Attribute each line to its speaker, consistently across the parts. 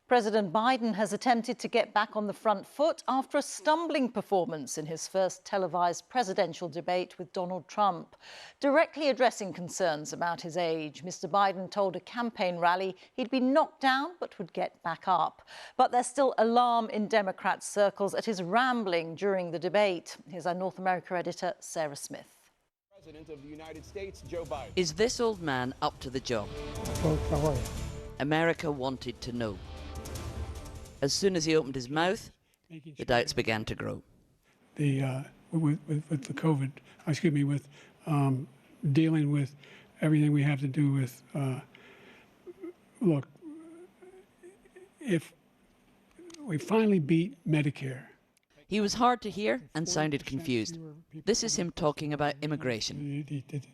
Speaker 1: President Biden has attempted to get back on the front foot after a stumbling performance in his first televised presidential debate with Donald Trump. Directly addressing concerns about his age, Mr. Biden told a campaign rally he'd been knocked down but would get back up. But there's still alarm in Democrat circles at his rambling during the debate. Here's our North America editor, Sarah Smith.
Speaker 2: President of the United States, Joe Biden.
Speaker 3: Is this old man up to the job?
Speaker 4: How are you?
Speaker 3: America wanted to know. As soon as he opened his mouth, the doubts began to grow.
Speaker 4: With the COVID, with dealing with everything we have to do with, look, if we finally beat Medicare.
Speaker 3: He was hard to hear and sounded confused. This is him talking about immigration.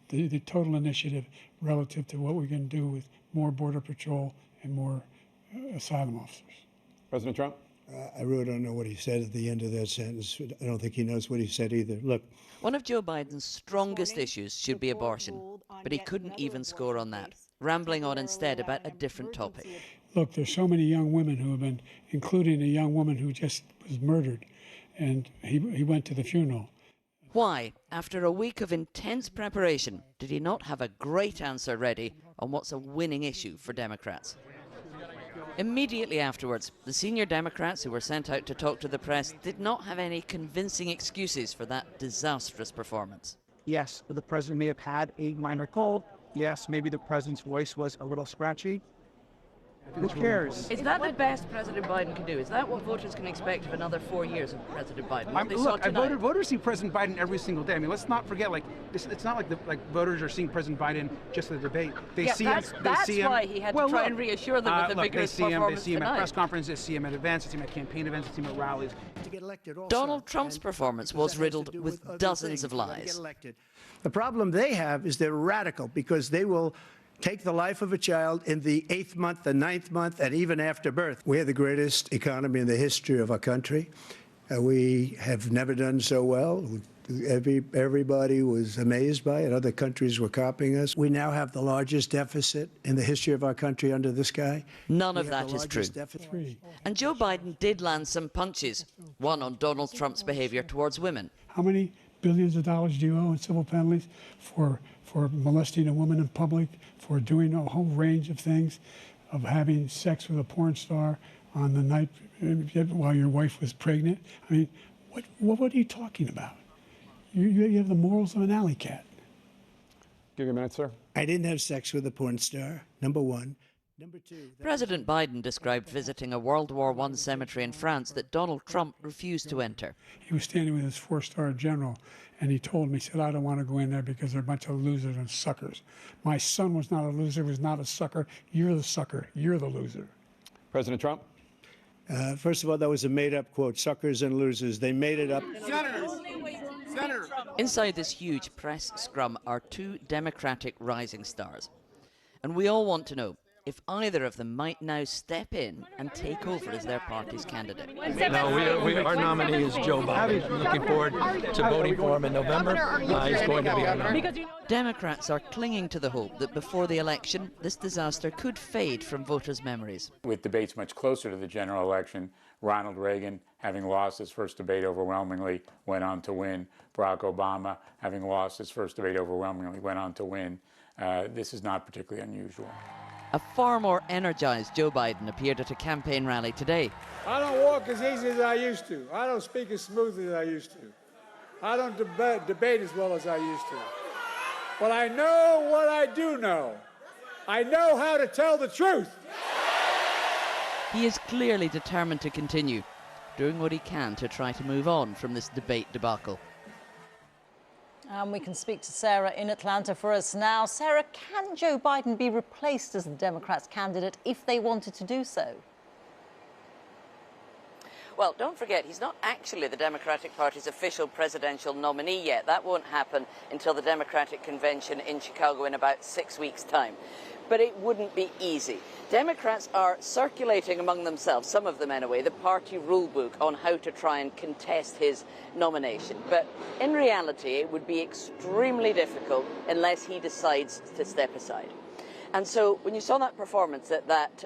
Speaker 4: The total initiative relative to what we can do with more Border Patrol and more asylum officers.
Speaker 2: President Trump?
Speaker 5: I really don't know what he said at the end of that sentence. I don't think he knows what he said either. Look.
Speaker 3: One of Joe Biden's strongest issues should be abortion, but he couldn't even score on that, rambling on instead about a different topic.
Speaker 4: Look, there's so many young women who have been, including a young woman who just was murdered, and he went to the funeral.
Speaker 3: Why, after a week of intense preparation, did he not have a great answer ready on what's a winning issue for Democrats? Immediately afterwards, the senior Democrats who were sent out to talk to the press did not have any convincing excuses for that disastrous performance.
Speaker 6: Yes, the president may have had a minor cold. Yes, maybe the president's voice was a little scratchy. Who cares?
Speaker 3: Is that the best President Biden can do? Is that what voters can expect of another 4 years of President Biden?
Speaker 6: Voters see President Biden every single day. I mean, let's not forget, it's not like voters are seeing President Biden just at the debate. They see him.
Speaker 3: That's why he had to try and reassure them with a vigorous performance.
Speaker 6: They see him at press conferences, they see him at events, they see him at campaign events, they see him at rallies.
Speaker 3: Donald Trump's performance was riddled with dozens of lies.
Speaker 5: The problem they have is they're radical because they will take the life of a child in the 8th month, the 9th month, and even after birth. We have the greatest economy in the history of our country. We have never done so well. Everybody was amazed by it. Other countries were copying us. We now have the largest deficit in the history of our country under this guy.
Speaker 3: None of that is true. And Joe Biden did land some punches, one on Donald Trump's behavior towards women.
Speaker 4: How many billions of dollars do you owe in civil penalties for molesting a woman in public, for doing a whole range of things, of having sex with a porn star on the night while your wife was pregnant? I mean, what are you talking about? You have the morals of an alley cat.
Speaker 2: Give you a minute, sir.
Speaker 5: I didn't have sex with a porn star, number one. Number two,
Speaker 3: President Biden described visiting a World War I cemetery in France that Donald Trump refused to enter.
Speaker 4: He was standing with his 4-star general, and he told me, he said, I don't want to go in there because they're a bunch of losers and suckers. My son was not a loser, was not a sucker. You're the sucker. You're the loser.
Speaker 2: President Trump?
Speaker 5: First of all, that was a made-up quote, suckers and losers. They made it up.
Speaker 6: Senator.
Speaker 3: Inside this huge press scrum are 2 Democratic rising stars. And we all want to know if either of them might now step in and take over as their party's candidate.
Speaker 7: No, our nominee is Joe Biden. I'm looking forward to voting for him in November. He's going to be our nominee.
Speaker 3: Democrats are clinging to the hope that before the election, this disaster could fade from voters' memories.
Speaker 8: With debates much closer to the general election, Ronald Reagan, having lost his first debate overwhelmingly, went on to win. Barack Obama, having lost his first debate overwhelmingly, went on to win. This is not particularly unusual.
Speaker 3: A far more energized Joe Biden appeared at a campaign rally today.
Speaker 9: I don't walk as easy as I used to. I don't speak as smoothly as I used to. I don't debate as well as I used to. But I know what I do know. I know how to tell the truth.
Speaker 3: He is clearly determined to continue, doing what he can to try to move on from this debate debacle.
Speaker 1: And we can speak to Sarah in Atlanta for us now. Sarah, can Joe Biden be replaced as the Democrats' candidate if they wanted to do so?
Speaker 3: Well, don't forget, he's not actually the Democratic Party's official presidential nominee yet. That won't happen until the Democratic Convention in Chicago in about 6 weeks' time. But it wouldn't be easy. Democrats are circulating among themselves, some of them anyway, the party rule book on how to try and contest his nomination. But in reality, it would be extremely difficult unless he decides to step aside. And so when you saw that performance at that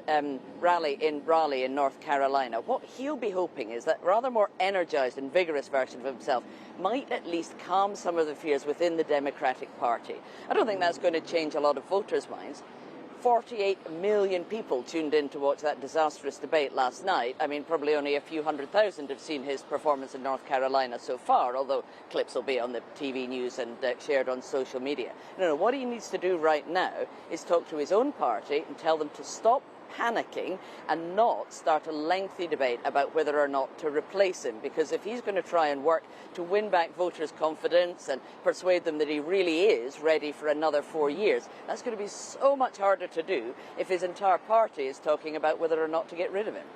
Speaker 3: rally in Raleigh in North Carolina, what he'll be hoping is that rather more energized and vigorous version of himself might at least calm some of the fears within the Democratic Party. I don't think that's going to change a lot of voters' minds. 48 million people tuned in to watch that disastrous debate last night. I mean, probably only a few 100,000 have seen his performance in North Carolina so far, although clips will be on the TV news and shared on social media. No, what he needs to do right now is talk to his own party and tell them to stop panicking and not start a lengthy debate about whether or not to replace him, because if he's going to try and work to win back voters' confidence and persuade them that he really is ready for another 4 years, that's going to be so much harder to do if his entire party is talking about whether or not to get rid of him.